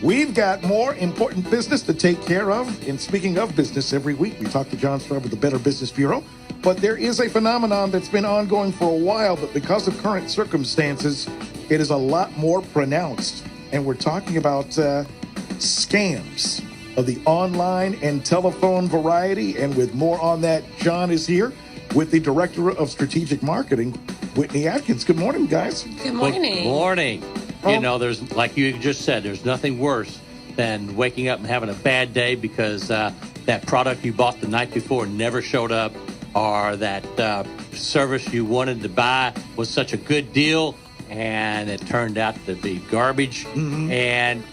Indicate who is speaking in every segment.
Speaker 1: We've got more important business to take care of. And speaking of business, every week we talk to John Straub of the Better Business Bureau. But there is a phenomenon that's been ongoing for a while, but because of current circumstances, it is a lot more pronounced. And we're talking about scams of the online and telephone variety. And with more on that, John is here with the Director of Strategic Marketing, Whitney Adkins. Good morning, guys.
Speaker 2: Good morning.
Speaker 3: Good morning. You know, there's, like you just said, there's nothing worse than waking up and having a bad day because that product you bought the night before never showed up, or that service you wanted to buy was such a good deal and it turned out to be garbage. Mm-hmm. And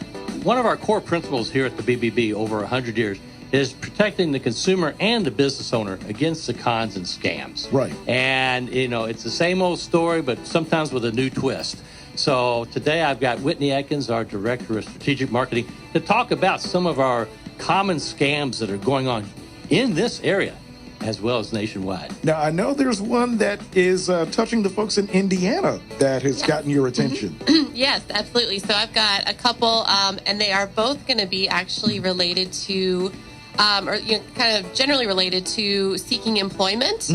Speaker 3: one of our core principles here at the BBB over 100 years is protecting the consumer and the business owner against the cons and scams.
Speaker 1: Right.
Speaker 3: And, you know, it's the same old story, but sometimes with a new twist. So today I've got Whitney Adkins, our Director of Strategic Marketing, to talk about some of our common scams that are going on in this area as well as nationwide.
Speaker 1: Now, I know there's one that is touching the folks in Indiana that has gotten your attention.
Speaker 2: Yes, absolutely. So I've got a couple, and they are both going to be actually related to, or kind of generally related to seeking employment,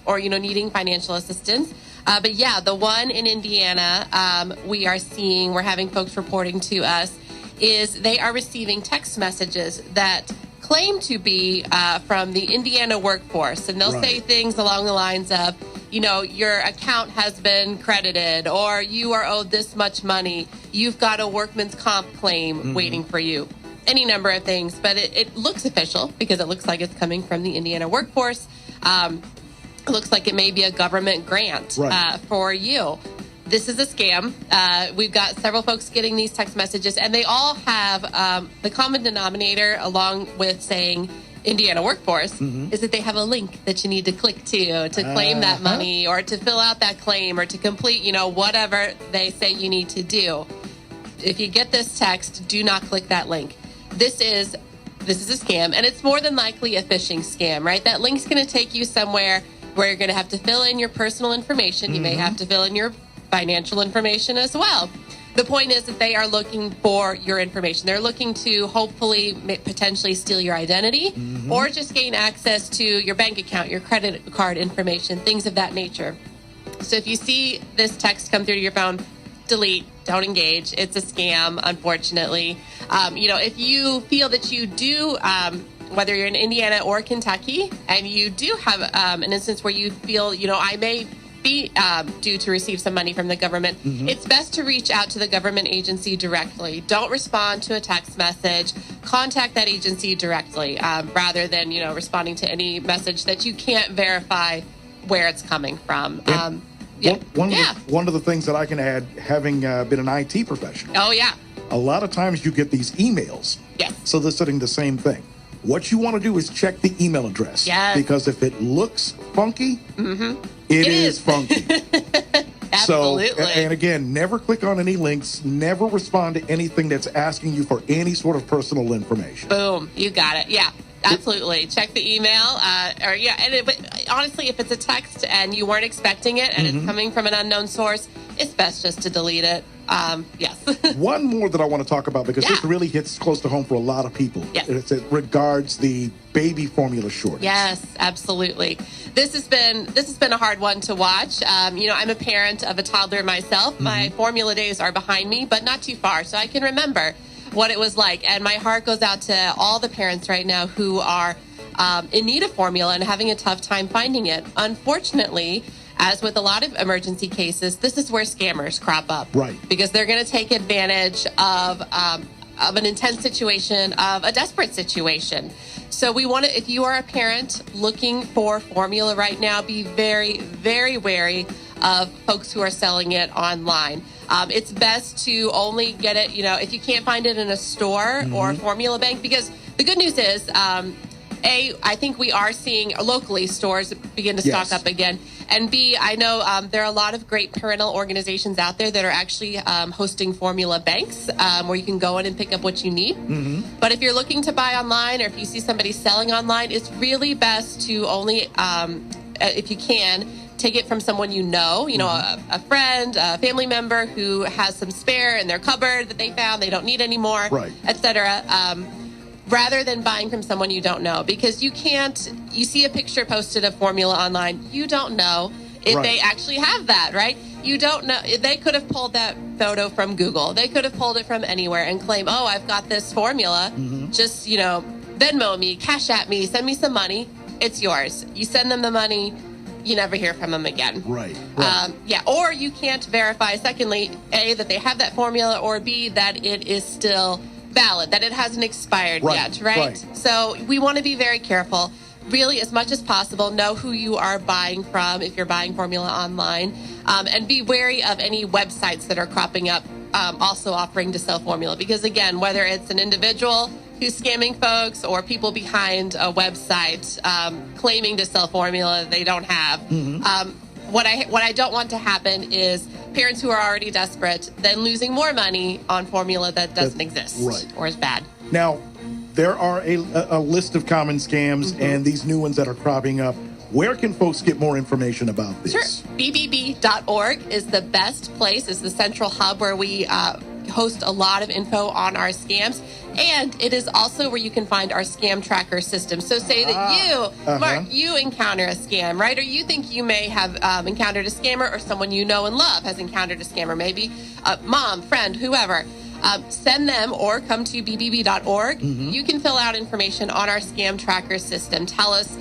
Speaker 2: or needing financial assistance. But yeah, the one in Indiana we're having folks reporting to us is they are receiving text messages that claim to be from the Indiana workforce. And they'll say things along the lines of, your account has been credited, or you are owed this much money. You've got a workman's comp claim waiting for you. Any number of things. But it looks official because it looks like it's coming from the Indiana workforce. It looks like it may be a government grant for you. This is a scam. We've got several folks getting these text messages, and they all have the common denominator, along with saying Indiana workforce, is that they have a link that you need to click to claim that money, or to fill out that claim, or to complete, whatever they say you need to do. If you get this text, do not click that link. This is a scam, and it's more than likely a phishing scam, right? That link's going to take you somewhere where you're going to have to fill in your personal information. You may have to fill in your financial information as well. The point is that they are looking for your information. They're looking to hopefully potentially steal your identity, or just gain access to your bank account, your credit card information, things of that nature. So if you see this text come through to your phone, delete, don't engage. It's a scam, unfortunately. If you feel that you do, whether you're in Indiana or Kentucky, and you do have an instance where you feel, I may be due to receive some money from the government, it's best to reach out to the government agency directly. Don't respond to a text message. Contact that agency directly, rather than, responding to any message that you can't verify where it's coming from.
Speaker 1: One of the things that I can add, having been an IT professional.
Speaker 2: Oh, yeah.
Speaker 1: A lot of times you get these emails.
Speaker 2: Yes.
Speaker 1: Soliciting the same thing. What you want to do is check the email address.
Speaker 2: Yes.
Speaker 1: Because if it looks funky, it is funky.
Speaker 2: Absolutely.
Speaker 1: So, and again, never click on any links. Never respond to anything that's asking you for any sort of personal information.
Speaker 2: Boom. You got it. Yeah. Absolutely. Check the email. But honestly, if it's a text and you weren't expecting it and it's coming from an unknown source, it's best just to delete it. Yes.
Speaker 1: One more that I want to talk about, because this really hits close to home for a lot of people.
Speaker 2: Yes.
Speaker 1: It regards the baby formula shortage.
Speaker 2: Yes, absolutely. This has been a hard one to watch. I'm a parent of a toddler myself. My formula days are behind me, but not too far, so I can remember what it was like. And my heart goes out to all the parents right now who are in need of formula and having a tough time finding it. Unfortunately, as with a lot of emergency cases, this is where scammers crop up.
Speaker 1: Right.
Speaker 2: Because they're going to take advantage of an intense situation, of a desperate situation. So we want to, if you are a parent looking for formula right now, be very, very wary of folks who are selling it online. It's best to only get it, if you can't find it in a store or a formula bank, because the good news is, I think we are seeing locally stores begin to stock up again. And B, I know there are a lot of great parental organizations out there that are actually hosting formula banks where you can go in and pick up what you need. But if you're looking to buy online, or if you see somebody selling online, it's really best to only, if you can, take it from someone you know, a friend, a family member who has some spare in their cupboard that they found they don't need anymore,
Speaker 1: right,
Speaker 2: etc. Rather than buying from someone you don't know, because you see a picture posted of formula online, you don't know if
Speaker 1: right,
Speaker 2: they actually have that, right? You don't know. They could have pulled that photo from Google. They could have pulled it from anywhere and claim, oh, I've got this formula. Just, Venmo me, cash at me, send me some money. It's yours. You send them the money, you never hear from them again.
Speaker 1: Right.
Speaker 2: Or you can't verify, secondly, A, that they have that formula, or B, that it is still valid, that it hasn't expired yet, right? So we want to be very careful. Really, as much as possible, know who you are buying from if you're buying formula online, and be wary of any websites that are cropping up also offering to sell formula. Because again, whether it's an individual who's scamming folks or people behind a website claiming to sell formula they don't have, what I don't want to happen is parents who are already desperate then losing more money on formula that doesn't exist or is bad.
Speaker 1: Now, there are a list of common scams and these new ones that are cropping up. Where can folks get more information about this?
Speaker 2: Sure. BBB.org is the best place. It's the central hub where we host a lot of info on our scams. And it is also where you can find our scam tracker system. So say that you, Mark, you encounter a scam, right? Or you think you may have encountered a scammer, or someone you know and love has encountered a scammer, maybe a mom, friend, whoever. Send them or come to bbb.org. You can fill out information on our scam tracker system. Tell us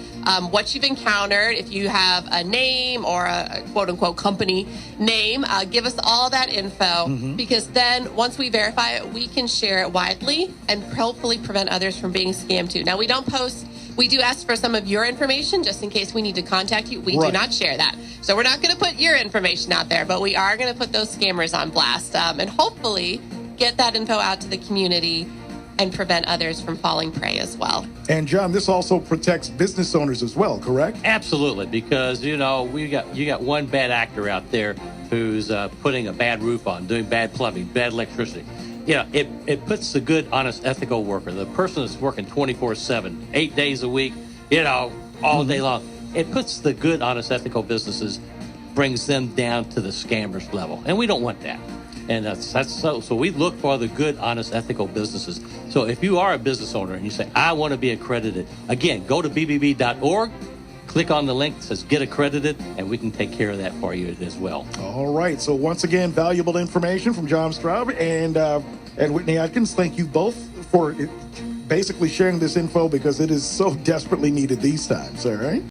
Speaker 2: what you've encountered. If you have a name or a quote-unquote company name, give us all that info, because then once we verify it, we can share it widely and hopefully prevent others from being scammed too. Now, we don't post. We do ask for some of your information just in case we need to contact you. We do not share that. So we're not going to put your information out there, but we are going to put those scammers on blast and hopefully get that info out to the community and prevent others from falling prey as well.
Speaker 1: And John, this also protects business owners as well, correct?
Speaker 3: Absolutely, because you got one bad actor out there who's putting a bad roof on, doing bad plumbing, bad electricity. It puts the good, honest, ethical worker, the person that's working 24/7, 8 days a week, all day long. It puts the good, honest, ethical businesses, brings them down to the scammers level, and we don't want that. And that's so we look for the good, honest, ethical businesses. So if you are a business owner and you say, I want to be accredited, again, go to bbb.org, click on the link that says get accredited, and we can take care of that for you as well.
Speaker 1: All right. So once again, valuable information from John Straub and Whitney Adkins. Thank you both for basically sharing this info, because it is so desperately needed these times. All right.